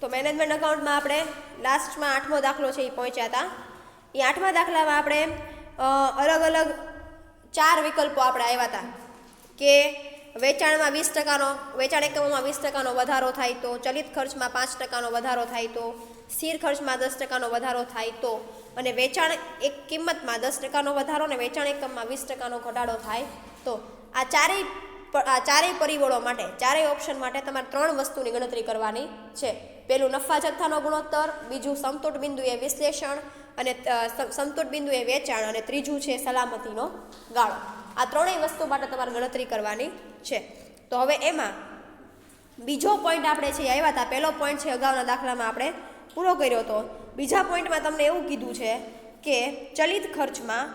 તો મેનેજમેન્ટ અકાઉન્ટમાં આપણે લાસ્ટમાં 8મો દાખલો છે એ પહોંચ્યા હતા. એ 8મા દાખલામાં આપણે અલગ અલગ 4 વિકલ્પો આપણે આવ્યા હતા કે વેચાણમાં 20%નો વેચાણ એકમોમાં 20%નો વધારો થાય તો, ચલિત ખર્ચમાં 5%નો વધારો થાય તો, સ્થિર ખર્ચમાં 10%નો વધારો થાય તો, અને વેચાણ એક કિંમતમાં 10%નો વધારો અને વેચાણ એકમમાં 20%નો ઘટાડો થાય તો. આ ચારેય પરિબળો માટે, ચારેય ઓપ્શન માટે તમારે 3 વસ્તુની ગણતરી કરવાની છે. પહેલું નફા જથ્થાનો ગુણોત્તર, બીજું સમતૂર બિંદુએ વિશ્લેષણ અને સમતૂર બિંદુએ વેચાણ, અને ત્રીજું છે સલામતીનો ગાળો. આ ત્રણેય વસ્તુ માટે તમારે ગણતરી કરવાની છે. તો હવે એમાં બીજો પોઈન્ટ આપણે છે આવ્યા હતા. પહેલો પોઈન્ટ છે અગાઉના દાખલામાં આપણે પૂરો કર્યો હતો. બીજા પોઈન્ટમાં તમને એવું કીધું છે કે ચલિત ખર્ચમાં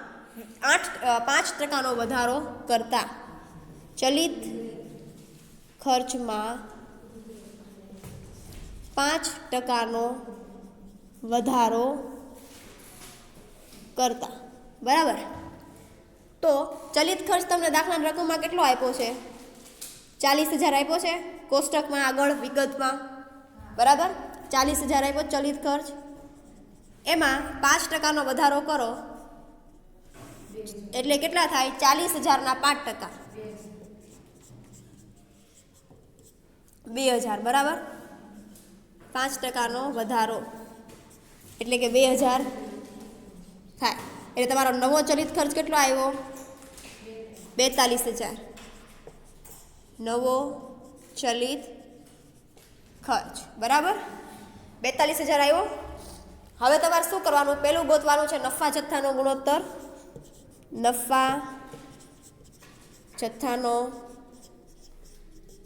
5%નો વધારો કરતા, ચલિત ખર્ચમાં 5%નો વધારો કરતા, બરાબર. તો ચલિત ખર્ચ તમને દાખલાની રકમમાં કેટલો આપ્યો છે? 40,000 આપ્યો છે કોષ્ટકમાં આગળ વિગતમાં, બરાબર. 40,000 આપ્યો ચલિત ખર્ચ. એમાં 5%નો વધારો કરો એટલે કેટલા થાય? 40,000ના 5%, 2,000, બરાબર. 5%નો વધારો એટલે કે 2,000 થાય. એટલે તમારો નવો ચલિત ખર્ચ કેટલો આવ્યો? 42,000 નવો ચલિત ખર્ચ, બરાબર. 42,000 આવ્યો. હવે તમારે શું કરવાનું? પહેલું ગોતવાનું છે નફા જથ્થાનો ગુણોત્તર. નફા જથ્થાનો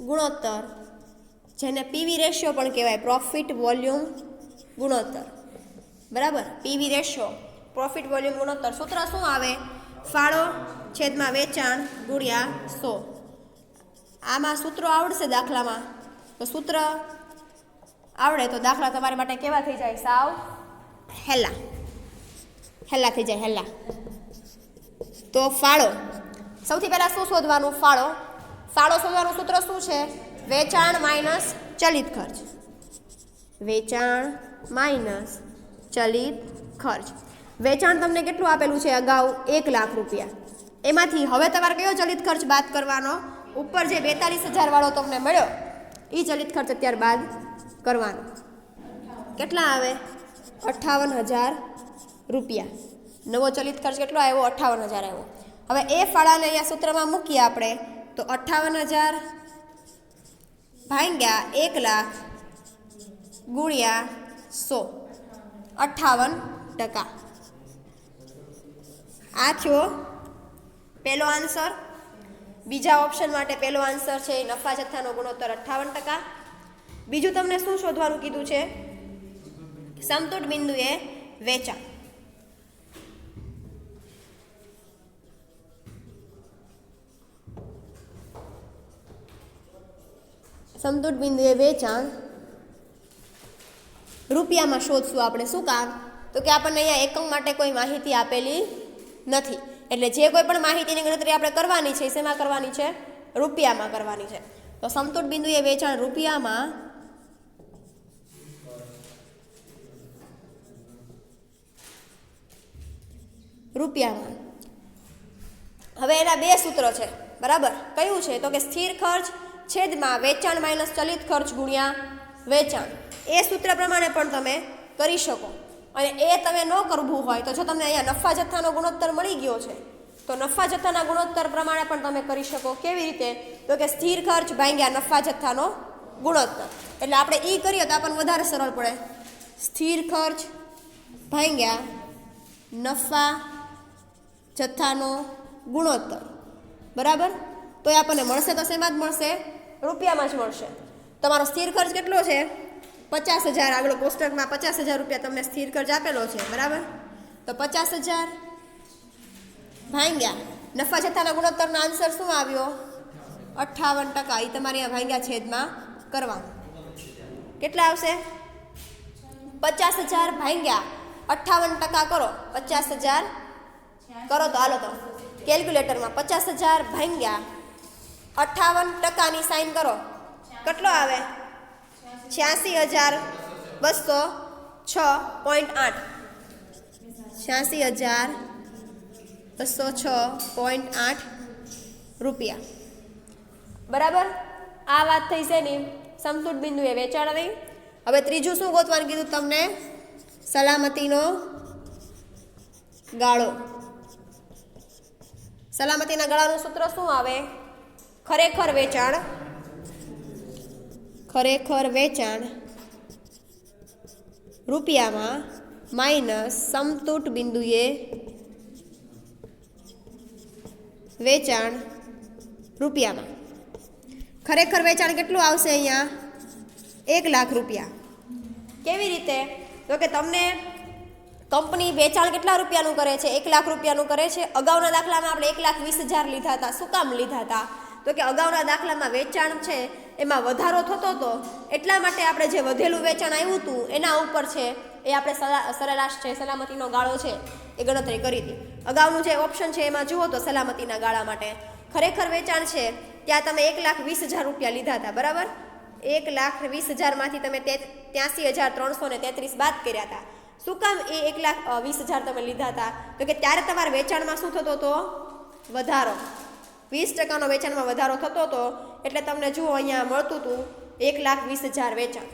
ગુણોત્તર, જેને પીવી રેશિયો પણ કહેવાય, પ્રોફિટ વોલ્યુમ ગુણોત્તર, બરાબર. પીવી રેશિયો, પ્રોફિટ વોલ્યુમ ગુણોત્તર. સૂત્ર શું આવે? ફાળો છેદમાં વેચાણ ગુણ્યા 100. આમાં સૂત્રો આવડશે દાખલામાં, તો સૂત્ર આવડે તો દાખલા તમારી માટે કેવા થઈ જાય? સાવ હેલા થઈ જાય, હેલા. તો ફાળો, સૌથી પહેલાં શું શોધવાનું? ફાળો શોધવાનું સૂત્ર શું છે? વેચાણ માઇનસ ચલિત ખર્ચ. વેચાણ માઇનસ ચલિત ખર્ચ. વેચાણ તમને કેટલું આપેલું છે અગાઉ? 1 લાખ રૂપિયા. એમાંથી હવે તમારે કયો ચલિત ખર્ચ બાદ કરવાનો? ઉપર જે 42,000 વાળો તમને મળ્યો એ ચલિત ખર્ચ અત્યારે બાદ કરવાનો. કેટલા આવે? 58,000 રૂપિયા. નવો ચલિત ખર્ચ કેટલો આવ્યો? 58,000 આવ્યો. હવે એ ફાળાને અહીંયા સૂત્રમાં મૂકીએ આપણે, તો 58,000 ભાગ્યા 1 લાખ ગુણ્યા 100, 58%. આ થયો પહેલો આન્સર. બીજા ઓપ્શન માટે પહેલો આન્સર છે નફા જથ્થાનો ગુણોત્તર 58%. બીજું તમને શું શોધવાનું કીધું છે? સમતૂર બિંદુએ વેચાણ. સમતૂર બિંદુએ વેચાણ રૂપિયામાં શોધશું આપણે. શું કામ? તો કે આપણને અહીંયા એકમ માટે કોઈ માહિતી આપેલી નથી. એટલે જે કોઈ પણ માહિતીની ગણતરી આપણે કરવાની છે શેમાં કરવાની છે? રૂપિયામાં કરવાની છે. તો સમતૂર બિંદુએ વેચાણ રૂપિયામાં હવે એના 2 સૂત્રો છે, બરાબર. કયું છે? તો કે સ્થિર ખર્ચ છેદમાં વેચાણ માઇનસ ચલિત ખર્ચ ગુણ્યા વેચાણ. એ સૂત્ર પ્રમાણે પણ તમે કરી શકો. અને એ તમે ન કરવું હોય તો જો તમને અહીંયા નફા જથ્થાનો ગુણોત્તર મળી ગયો છે તો નફા જથ્થાના ગુણોત્તર પ્રમાણે પણ તમે કરી શકો. કેવી રીતે? તો કે સ્થિર ખર્ચ ભાગ્યા નફા જથ્થાનો ગુણોત્તર. એટલે આપણે એ કરીએ તો આપણને વધારે સરળ પડે. સ્થિર ખર્ચ ભાગ્યા નફા જથ્થાનો ગુણોત્તર, બરાબર. તો એ આપણને મળશે તો શેમાં જ મળશે? રૂપિયામાં જ મળશે. તમારો સ્થિર ખર્ચ કેટલો છે? 50,000. આગળ કોષ્ટકમાં 50,000 રૂપિયા તમને સ્થિર ખર્ચ આપેલો છે, બરાબર. તો 50,000 ભાગ્યા નફા જથ્થાના ગુણોત્તરનો આન્સર શું આવ્યો? 58%. એ તમારે અહીંયા ભાગ્યા છેદમાં કરવાનું. કેટલા આવશે? 50,000 ભાગ્યા 58% કરો. 50,000 કરો તો હાલો તો કેલ્ક્યુલેટરમાં 50,000 ભાગ્યા 58%ની સાઈન કરો. કેટલો આવે? 86,000 86,206.8 86,206.8 રૂપિયા. બરાબર. આ વાત થઈ છે ને સમતૂર બિંદુએ વેચાણની. હવે ત્રીજું શું ગોતવાનું કીધું તમને? સલામતીનો ગાળો. સલામતીના ગાળાનું સૂત્ર શું આવે? ખરેખર વેચાણ રૂપિયામાં માઇનસ સમતૂર બિંદુએ વેચાણ રૂપિયામાં. ખરેખર વેચાણ કેટલું આવશે અહીંયા? 1,00,000 રૂપિયા. કેવી રીતે? તો કે તમને કંપની વેચાણ કેટલા રૂપિયાનું કરે છે? 1,00,000 રૂપિયાનું કરે છે. અગાઉના દાખલામાં આપણે 1,20,000 લીધા હતા. શું કામ લીધા હતા? તો કે અગાઉના દાખલામાં વેચાણ છે એમાં વધારો થતો હતો, એટલા માટે આપણે જે વધેલું વેચાણ આવ્યું હતું એના ઉપર છે એ આપણે સરેરાશ છે, સલામતીનો ગાળો છે એ ગણતરી કરી હતી. અગાઉનું જે ઓપ્શન છે એમાં જુઓ તો સલામતીના ગાળા માટે ખરેખર વેચાણ છે ત્યાં તમે 1,20,000 રૂપિયા લીધા હતા. બરાબર. 1,20,000 માંથી તમે 83,333 બાદ કર્યા હતા. શું કામ એ 1,20,000 તમે લીધા હતા? તો કે ત્યારે તમારા વેચાણમાં શું થતો હતો? વધારો. 20% વેચાણમાં વધારો થતો હતો, એટલે તમને જુઓ અહીંયા મળતું હતું 1,20,000 વેચાણ.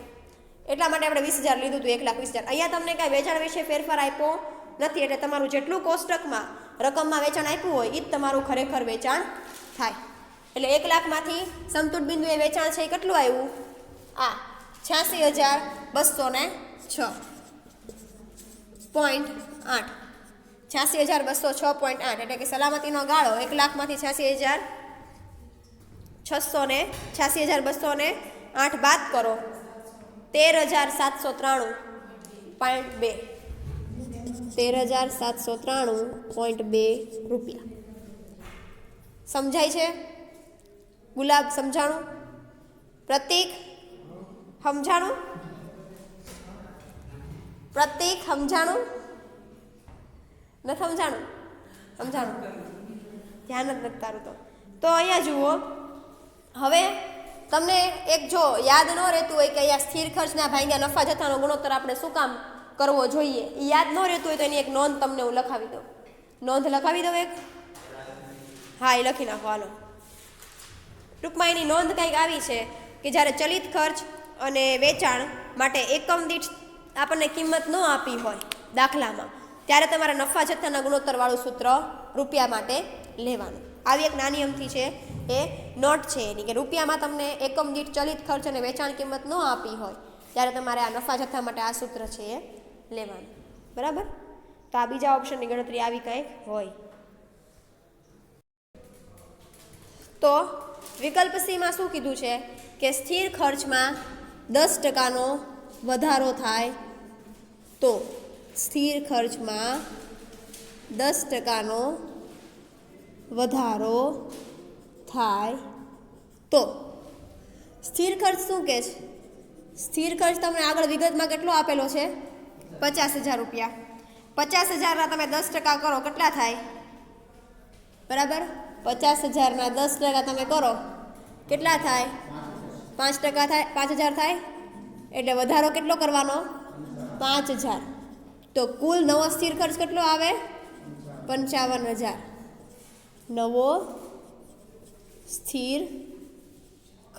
એટલા માટે આપણે 20,000 લીધું હતું. 1,20,000. અહીંયા તમને કાંઈ વેચાણ વિશે ફેરફાર આપ્યો નથી, એટલે તમારું જેટલું કોષ્ટકમાં રકમમાં વેચાણ આપ્યું હોય એ જ તમારું ખરેખર વેચાણ થાય. એટલે 1,00,000 માંથી સમતૂર બિંદુએ વેચાણ છે એ કેટલું આવ્યું? આ 86,206.8 86,206.8 એટલે કે સલામતીનો ગાળો 1,00,000 માંથી 86,208 બાદ કરો 13,793.2 13,793.2 રૂપિયા. સમજાય છે? ગુલાબ સમજાણું? પ્રતીક સમજાણું? પ્રતીક સમજાણું? ન સમજાણું? સમજાણું? ધ્યાન જ નથી તારું તો અહીંયા જુઓ. હવે તમને એક જો યાદ ન રહેતું હોય કે અહીંયા સ્થિર ખર્ચના ભાગ્યા નફા જથ્થાનો ગુણોત્તર આપણે શું કામ કરવો જોઈએ, એ યાદ ન રહેતું હોય તો એની એક નોંધ તમને હું લખાવી દઉં. નોંધ લખાવી દઉં એક? હા, એ લખી નાખો. હાલો, ટૂંકમાં એની નોંધ કંઈક આવી છે કે જ્યારે ચલિત ખર્ચ અને વેચાણ માટે એકમ દીઠ આપણને કિંમત ન આપી હોય દાખલામાં, ત્યારે તમારે નફા જથ્થાના ગુણોત્તરવાળું સૂત્ર રૂપિયા માટે લેવાનું. આવી એક નાની અમથી છે એ નોટ છે એની કે રૂપિયામાં તમને એકમ દીઠ ચલિત ખર્ચ અને વેચાણ કિંમત ન આપી હોય ત્યારે તમારે આ નફા જથ્થા માટે આ સૂત્ર છે એ લેવાનું. બરાબર. તો આ બીજા ઓપ્શનની ગણતરી આવી કંઈક હોય. તો વિકલ્પ સીમાં શું કીધું છે કે સ્થિર ખર્ચમાં 10%નો વધારો થાય તો સ્થિર ખર્ચમાં 10%નો વધારો થાય તો સ્થિર ખર્ચ શું કહે છે? સ્થિર ખર્ચ તમને આગળ વિગતમાં કેટલો આપેલો છે? 50,000 રૂપિયા. 50,000ના તમે 10% કરો કેટલા થાય? બરાબર. 50,000ના 10% તમે કરો કેટલા થાય? 5% થાય. 5,000 થાય. એટલે વધારો કેટલો કરવાનો? 5,000. તો કુલ નવો સ્થિર ખર્ચ કેટલો આવે? 55,000. નવો સ્થિર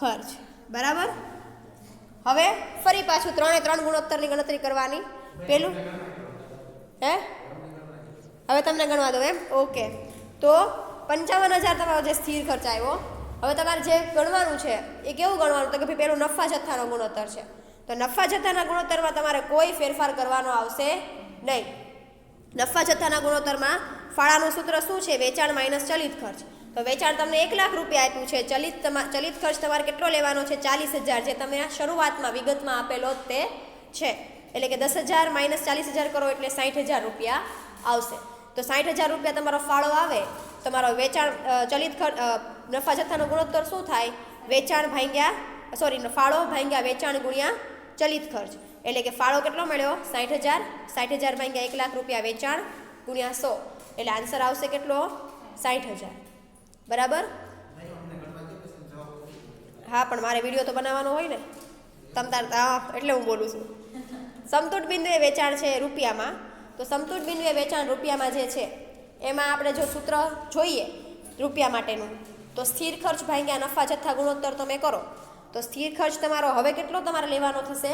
ખર્ચ. બરાબર. હવે ફરી પાછું 3 ગુણોત્તરની ગણતરી કરવાની. પેલું હવે તમને ગણવા દો એમ? ઓકે. તો 55,000 તમારો જે સ્થિર ખર્ચ આવ્યો. હવે તમારે જે ગણવાનું છે એ કેવું ગણવાનું? તો કે ભાઈ પેલું નફા જથ્થાનો ગુણોત્તર છે. તો નફા જથ્થાના ગુણોત્તરમાં તમારે કોઈ ફેરફાર કરવાનો આવશે નહીં. નફા જથ્થાના ગુણોત્તરમાં ફાળાનું સૂત્ર શું છે? વેચાણ માઇનસ ચલિત ખર્ચ. તો વેચાણ તમને 1,00,000 રૂપિયા આપ્યું છે. ચલિત ખર્ચ તમારે કેટલો લેવાનો છે? 40,000, જે તમે આ શરૂઆતમાં વિગતમાં આપેલો જ તે છે. એટલે કે 10,000 માઇનસ 40,000 કરો એટલે 60,000 રૂપિયા આવશે. તો 60,000 રૂપિયા તમારો ફાળો આવે. તમારો વેચાણ ચલિત ખર્ચ નફા જથ્થાનો ગુણોત્તર શું થાય? વેચાણ ભાગ્યા ફાળો ભાગ્યા વેચાણ ગુણ્યા ચલિત ખર્ચ. એટલે કે ફાળો કેટલો મળ્યો? 60,000. 60,000 ભાગ્યા 1,00,000 રૂપિયા વેચાણ ગુણ્યા 100 એટલે આન્સર આવશે કેટલો? 60,000. બરાબર. હા, પણ મારે વિડીયો તો બનાવવાનો હોય ને. એટલે હું બોલું છું. સમતૂર બિંદુએ વેચાણ છે રૂપિયામાં, તો સમતૂર બિંદુએ વેચાણ રૂપિયામાં જે છે એમાં આપણે જો સૂત્ર જોઈએ રૂપિયા માટેનું, તો સ્થિર ખર્ચ ભાગ્યા નફા જથ્થા ગુણોત્તર તમે કરો તો સ્થિર ખર્ચ તમારો હવે કેટલો તમારે લેવાનો થશે?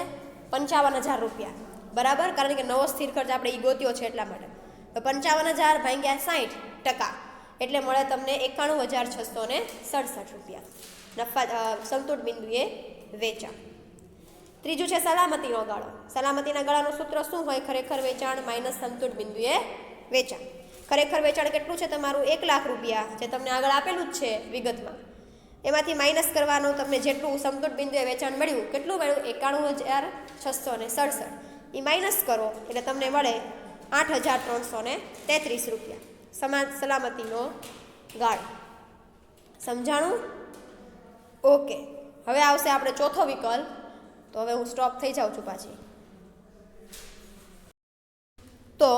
55,000 રૂપિયા, બરાબર, કારણ કે નવો સ્થિર ખર્ચ આપણે ઈ ગોત્યો છે એટલા માટે. તો 55,000 ભાગ્યા 60% એટલે મળે તમને 91,667 રૂપિયા નફા સમતૂર બિંદુએ વેચાણ. ત્રીજું છે સલામતીનો ગાળો. સલામતીના ગાળાનું સૂત્ર શું હોય? ખરેખર વેચાણ માઇનસ સમતૂર બિંદુએ વેચાણ. ખરેખર વેચાણ કેટલું છે તમારું? 1 લાખ રૂપિયા, જે તમને આગળ આપેલું જ છે વિગતમાં. એમાંથી માઇનસ કરવાનું તમને જેટલું સમતૂર બિંદુએ વેચાણ મળ્યું, કેટલું મળ્યું? 91,667. એ માઇનસ કરો એટલે તમને મળે 8,333 રૂપિયા સલામતીનો ગાળો. સમજાણું? ઓકે, હવે આવશે આપણે ચોથો વિકલ્પ. તો હવે હું સ્ટોપ થઈ જાઉં છું પાછી. તો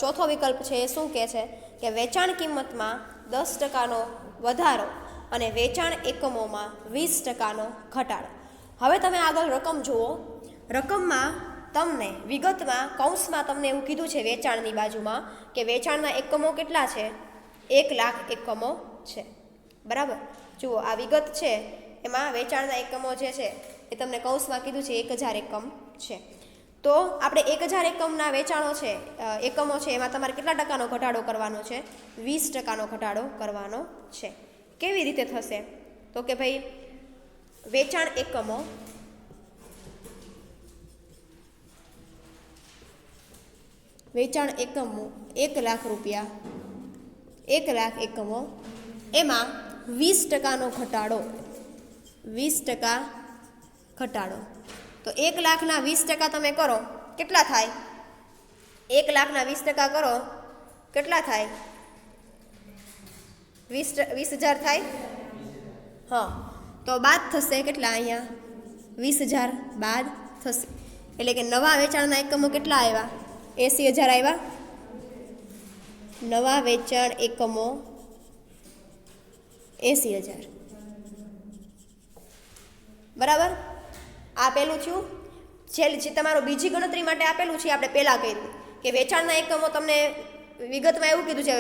ચોથો વિકલ્પ છે એ શું કહે છે કે વેચાણ કિંમતમાં 10%નો વધારો અને વેચાણ એકમોમાં 20%નો ઘટાડો. હવે તમે આગળ રકમ જુઓ. રકમમાં તમને વિગતમાં કૌંસમાં તમને એવું કીધું છે વેચાણની બાજુમાં કે વેચાણના એકમો કેટલા છે? 1 લાખ એકમો છે, બરાબર. જુઓ આ વિગત છે એમાં વેચાણના એકમો જે છે એ તમને કૌંસમાં કીધું છે 1,000 એકમ છે. તો આપણે 1,000 એકમના વેચાણો છે એકમો છે એમાં તમારે કેટલા ટકાનો ઘટાડો કરવાનો છે? 20%નો ઘટાડો કરવાનો છે. કેવી રીતે થશે? તો કે ભાઈ વેચાણ એકમો વેચાણ એકમો 1 લાખ રૂપિયા, 1 લાખ એકમો, એમાં 20%નો ઘટાડો, 20% ઘટાડો. તો 1 લાખના 20% તમે કરો કેટલા થાય? 1 લાખના 20% કરો કેટલા થાય? 20,000 થાય. હા, તો બાદ થશે કેટલા? અહીંયા 20,000 બાદ થશે એટલે કે નવા વેચાણના એકમો કેટલા આવ્યા? 80,000 આવ્યા. નવા વેચાણ એકમો 80,000, બરાબર. આ પેલું થયું. જે તમારું બીજી ગણતરી માટે આપેલું છે આપણે પહેલાં કર્યું કે વેચાણના એકમો તમને વિગતમાં એવું કીધું છે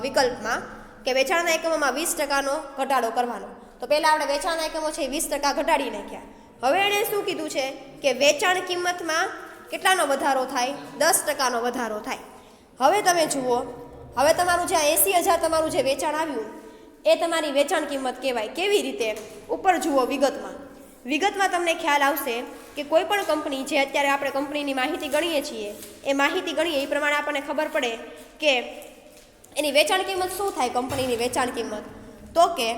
વિકલ્પમાં કે વેચાણના એકમોમાં 20%નો ઘટાડો કરવાનો. તો પહેલાં આપણે વેચાણના એકમો છે 20% ઘટાડી નાખ્યા. હવે એણે શું કીધું છે કે વેચાણ કિંમતમાં કેટલાનો વધારો થાય? 10%નો વધારો થાય. હવે તમે જુઓ, હવે તમારું જે 80,000 તમારું જે વેચાણ આવ્યું એ તમારી વેચાણ કિંમત કહેવાય. કેવી રીતે? ઉપર જુઓ વિગતમાં તમને ખ્યાલ આવશે કે કોઈ પણ કંપની જે અત્યારે આપણે કંપનીની માહિતી ગણીએ છીએ એ માહિતી ગણીએ એ પ્રમાણે આપણને ખબર પડે કે એની વેચાણ કિંમત શું થાય. કંપનીની વેચાણ કિંમત તો કે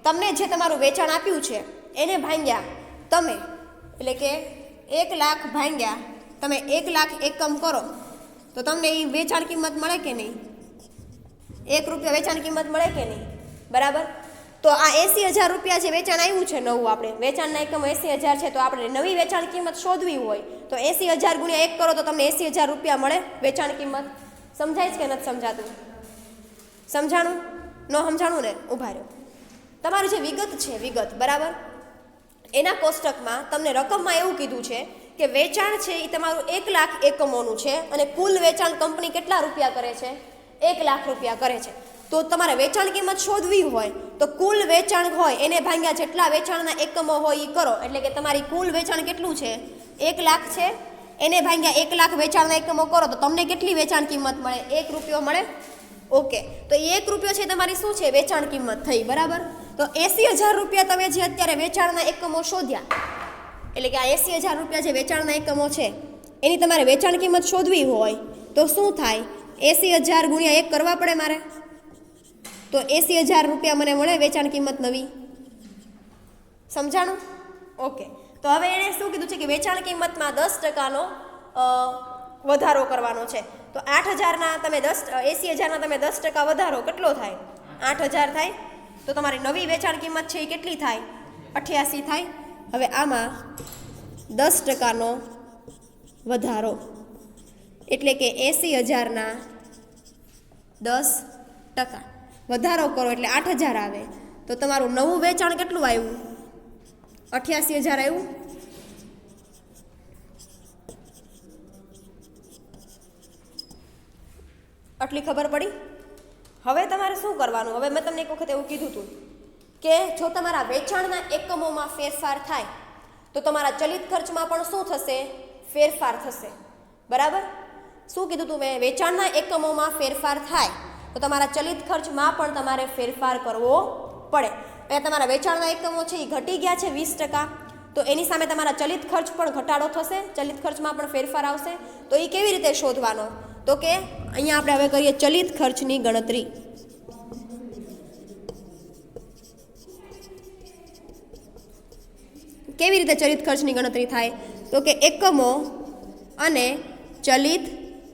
તમને જે તમારું વેચાણ આપ્યું છે એને ભાંગ્યા તમે, એટલે કે 1 લાખ ભાંગ્યા તમે 1 લાખ એકમ કરો તો તમને એ વેચાણ કિંમત મળે કે નહીં? 1 રૂપિયા વેચાણ કિંમત મળે કે નહીં? બરાબર. તો આ 80,000 રૂપિયા જે વેચાણ આવ્યું છે નવું, આપણે વેચાણના એકમો 80,000 છે, તો આપણે નવી વેચાણ કિંમત શોધવી હોય તો 80,000 ગુણ્યા 1 કરો તો તમને 80,000 રૂપિયા મળે વેચાણ કિંમત. સમજાય છે કે નથી સમજાતું? સમજાણું? ન સમજાણું ને? ઊભા રહ્યો. તમારી જે વિગત છે વિગત, બરાબર, એના કોષ્ટકમાં તમને રકમમાં એવું કીધું છે કે વેચાણ છે એ તમારું 1 લાખ એકમોનું છે અને કુલ વેચાણ કંપની કેટલા રૂપિયા કરે છે? 1 લાખ રૂપિયા કરે છે. તો તમારે વેચાણ કિંમત શોધવી હોય તો કુલ વેચાણ હોય એને ભાગ્યા જેટલા વેચાણના એકમો હોય એ કરો. એટલે કે તમારી કુલ વેચાણ કેટલું છે? 1 લાખ છે, એને ભાગ્યા 1 લાખ વેચાણના એકમો કરો તો તમને કેટલી વેચાણ કિંમત મળે? 1 રૂપિયો મળે. ઓકે, તો એ 1 રૂપિયો છે તમારી શું છે? વેચાણ કિંમત થઈ, બરાબર. તો 80,000 રૂપિયા તમે જે અત્યારે વેચાણના એકમો શોધ્યા, એટલે કે આ 80,000 રૂપિયા જે વેચાણના એકમો છે એની તમારે વેચાણ કિંમત શોધવી હોય તો શું થાય? 80,000 ગુણ્યા 1 કરવા પડે મારે. તો 80,000 રૂપિયા મને મળે વેચાણ કિંમત નવી. સમજાણું? ઓકે, તો હવે એણે શું કીધું છે કે વેચાણ કિંમતમાં 10%નો વધારો કરવાનો છે. તો 8,000ના તમે 80,000ના તમે 10% વધારો કેટલો થાય? 8,000 થાય. તો તમારી નવી વેચાણ કિંમત છે એ કેટલી થાય? 88 થાય. હવે આમાં 10%નો વધારો એટલે કે 80,000ના 10% વધારો કરો એટલે 8,000 આવે. તો તમારું નવું વેચાણ કેટલું આવ્યું? 88,000 આવ્યું. આટલી ખબર પડી. હવે તમારે શું કરવાનું? હવે મેં તમને એક વખત એવું કીધું હતું કે જો તમારા વેચાણના એકમોમાં ફેરફાર થાય તો તમારા ચલિત ખર્ચમાં પણ શું થશે? ફેરફાર થશે. બરાબર? શું કીધું હતું મેં? વેચાણના એકમોમાં ફેરફાર થાય તો તમારા ચલિત ખર્ચમાં પણ તમારે ફેરફાર કરવો પડે. અહીંયા તમારા વેચાણના એકમો છે એ ઘટી ગયા છે 20%, તો એની સામે તમારા ચલિત ખર્ચ પણ ઘટાડો થશે, ચલિત ખર્ચમાં પણ ફેરફાર આવશે. તો એ કેવી રીતે શોધવાનો? તો કે અહીંયા આપણે હવે કરીએ ચલિત ખર્ચની ગણતરી. કેવી રીતે ચલિત ખર્ચની ગણતરી થાય? તો કે એકમો અને ચલિત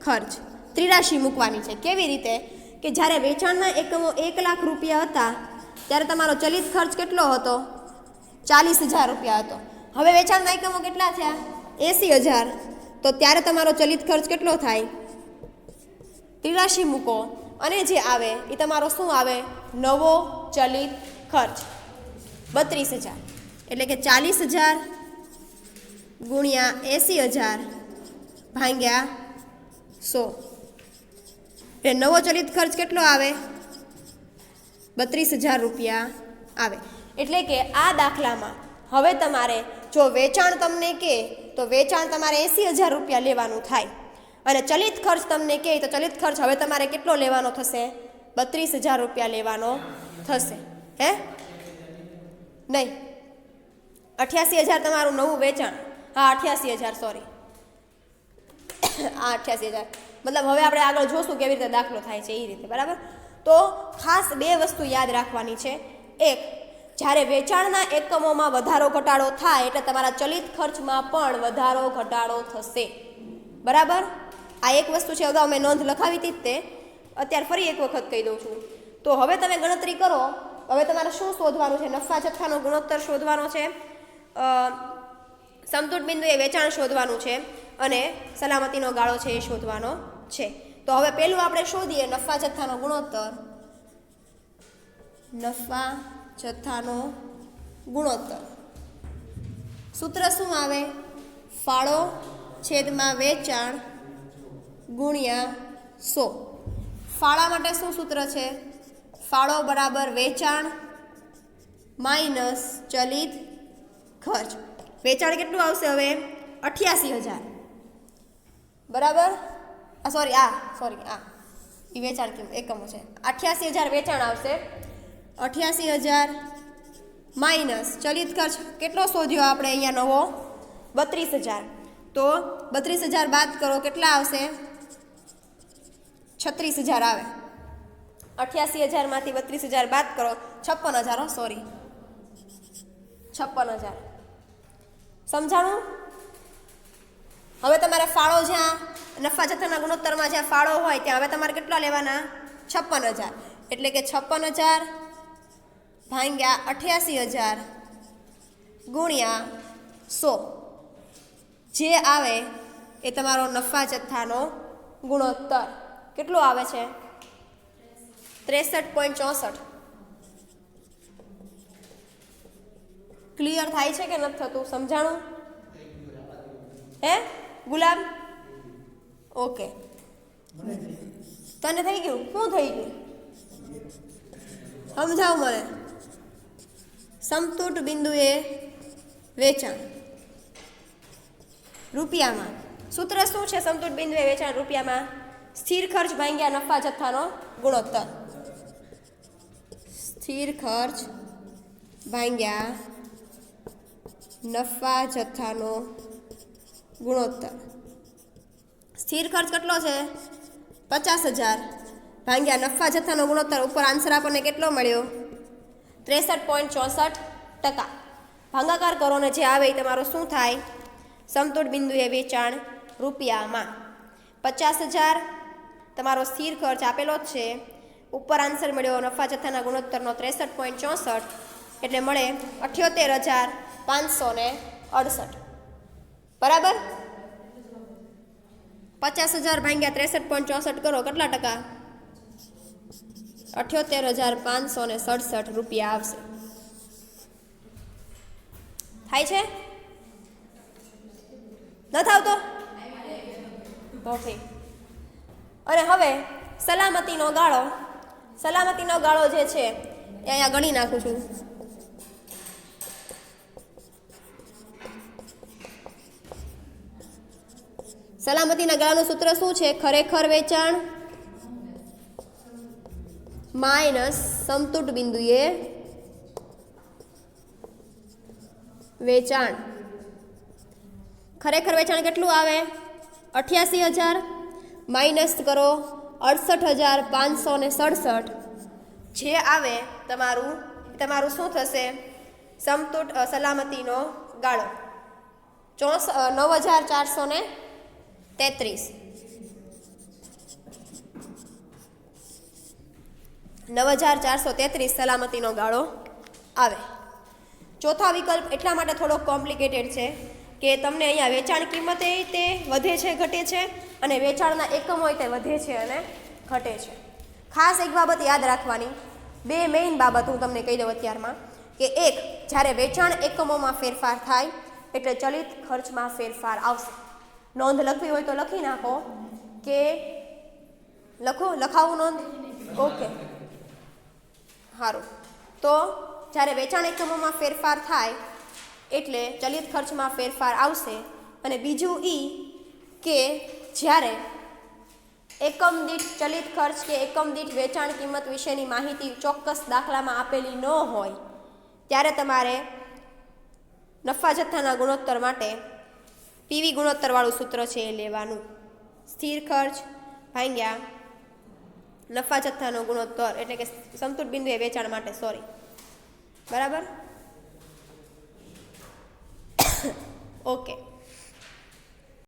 ખર્ચ ત્રિરાશી મૂકવાની છે. કેવી રીતે? કે જ્યારે વેચાણના એકમો 1 લાખ રૂપિયા હતા ત્યારે તમારો ચલિત ખર્ચ કેટલો હતો? 40,000 રૂપિયા હતો. હવે વેચાણના એકમો કેટલા થયા? 80,000. તો ત્યારે તમારો ચલિત ખર્ચ કેટલો થાય? ત્રિરાશી મૂકો અને જે આવે એ તમારો શું આવે? નવો ચલિત ખર્ચ 32,000. એટલે કે 40,000 ગુણ્યા 80,000 ભાગ્યા 100. એટલે નવો ચલિત ખર્ચ કેટલો આવે? 32,000 રૂપિયા આવે. એટલે કે આ દાખલામાં હવે તમારે જો વેચાણ તમને કહે તો વેચાણ તમારે 80,000 રૂપિયા લેવાનું થાય અને ચલિત ખર્ચ તમને કહે તો ચલિત ખર્ચ હવે તમારે કેટલો લેવાનો થશે? 32,000 રૂપિયા લેવાનો થશે. હે નહીં, 88,000 તમારું નવું વેચાણ. હા 88,000, સોરી, આ 88,000. મતલબ હવે આપણે આગળ જોશું કેવી રીતે દાખલો થાય છે એ રીતે. બરાબર? તો ખાસ 2 વસ્તુ યાદ રાખવાની છે. એક, જ્યારે વેચાણના એકમોમાં વધારો ઘટાડો થાય એટલે તમારા ચલિત ખર્ચમાં પણ વધારો ઘટાડો થશે. બરાબર? આ એક વસ્તુ છે, અગાઉ મેં નોંધ લખાવી હતી તે, અત્યારે ફરી એક વખત કહી દઉં છું. તો હવે તમે ગણતરી કરો. હવે તમારે શું શોધવાનું છે? નફા જથ્થાનો ગુણોત્તર શોધવાનો છે, સમતૂર બિંદુએ વેચાણ શોધવાનું છે અને સલામતીનો ગાળો છે એ શોધવાનો છે. તો હવે પહેલું આપણે શોધીએ નફા જથ્થાનો ગુણોત્તર. નફા જથ્થાનો ગુણોત્તર સૂત્ર શું આવે? ફાળો છેદમાં વેચાણ ગુણ્યા 100. ફાળા માટે શું સૂત્ર છે? ફાળો બરાબર વેચાણ માઇનસ ચલિત ખર્ચ. વેચાણ કેટલું આવશે હવે? 88,000. બરાબર? સોરી એ વેચાણ એકમો છે. 88,000 વેચાણ આવશે. 88,000 માઇનસ ચલિત ખર્ચ કેટલો શોધ્યો આપણે અહીંયા નવો? 32,000. તો 32,000 બાદ કરો કેટલા આવશે? 36,000 આવે. 88,000 માંથી 32,000 બાદ કરો 56,000. સોરી, 56,000. સમજાણું? હવે તમારે ફાળો જ્યાં નફા જથ્થાના ગુણોત્તરમાં જ્યાં ફાળો હોય ત્યાં હવે તમારે કેટલા લેવાના? 56,000. એટલે કે 56,000 ભાગ્યા 88,000 ગુણ્યા 100 જે આવે એ તમારો નફા જથ્થાનો ગુણોત્તર કેટલો આવે છે? 63.64. ક્લિયર થાય છે કે નથી થતું? સમજાણું? હે ગુલાબ? ઓકે. તને થઈ ગયું? શું થઈ ગયું? સમજાવ મને. સમતૂર બિંદુએ વેચાણ રૂપિયામાં સૂત્ર શું છે? સમતૂર બિંદુએ વેચાણ રૂપિયામાં સ્થિર ખર્ચ ભાગ્યા નફા જથ્થાનો ગુણોત્તર. સ્થિર ખર્ચ ભાગ્યા નફા જથ્થાનો ગુણોત્તર. સ્થિર ખર્ચ કેટલો છે? 50,000 ભાગ્યા નફા જથ્થાનો ગુણોત્તર. ઉપર આન્સર આપણને કેટલો મળ્યો? 63.64%. ભાગાકાર કરો ને જે આવે એ તમારો શું થાય? સમતૂર બિંદુએ વેચાણ રૂપિયામાં 50,000 તમારો સ્થિર ખર્ચ આપેલો જ છે. ઉપર આન્સર મળ્યો નફા જથ્થાના ગુણોત્તરનો 63.64, એટલે મળે 78,568. બરાબર? 50,000 ભાગ્યા 63.64 કરો કેટલા ટકા? 78,567 રૂપિયા આવશે. થાય છે? નથી આવતો? ઓકે. અને હવે સલામતીનો ગાળો જે છે એ અહીંયા ગણી નાખું છું. સલામતીના ગાળાનું સૂત્ર શું છે? ખરેખર વેચાણ માઇનસ સમતૂટ બિંદુએ વેચાણ. ખરેખર વેચાણ કેટલું આવે? 88,000 માઇનસ કરો 68,567 જે આવે તમારું શું થશે? સમતૂટ સલામતીનો ગાળો 9,433. 9,433 સલામતીનો ગાળો આવે. ચોથા વિકલ્પ એટલા માટે થોડોક કોમ્પ્લિકેટેડ છે કે તમને અહીંયા વેચાણ કિંમતે તે વધે છે ઘટે છે અને વેચાણના એકમો તે વધે છે અને ઘટે છે. ખાસ એક બાબત યાદ રાખવાની, બે મેઇન બાબત હું તમને કહી દઉં અત્યારમાં કે એક, જ્યારે વેચાણ એકમોમાં ફેરફાર થાય એટલે ચલિત ખર્ચમાં ફેરફાર આવશે. નોંધ લખવી હોય તો લખી નાખો કે લખાવું નોંધ? ઓકે, સારું. તો જ્યારે વેચાણ એકમોમાં ફેરફાર થાય એટલે ચલિત ખર્ચમાં ફેરફાર આવશે. અને બીજું કે જ્યારે એકમ દીઠ ચલિત ખર્ચ કે એકમ દીઠ વેચાણ કિંમત વિશેની માહિતી ચોક્કસ દાખલામાં આપેલી ન હોય ત્યારે તમારે નફા જથ્થાના ગુણોત્તર માટે પીવી ગુણોત્તરવાળું સૂત્ર છે એ લેવાનું. સ્થિર ખર્ચ ભાગ્યા નફા જથ્થાનો ગુણોત્તર એટલે કે સમતૂટ બિંદુએ વેચાણ માટે, સોરી, બરાબર? ઓકે.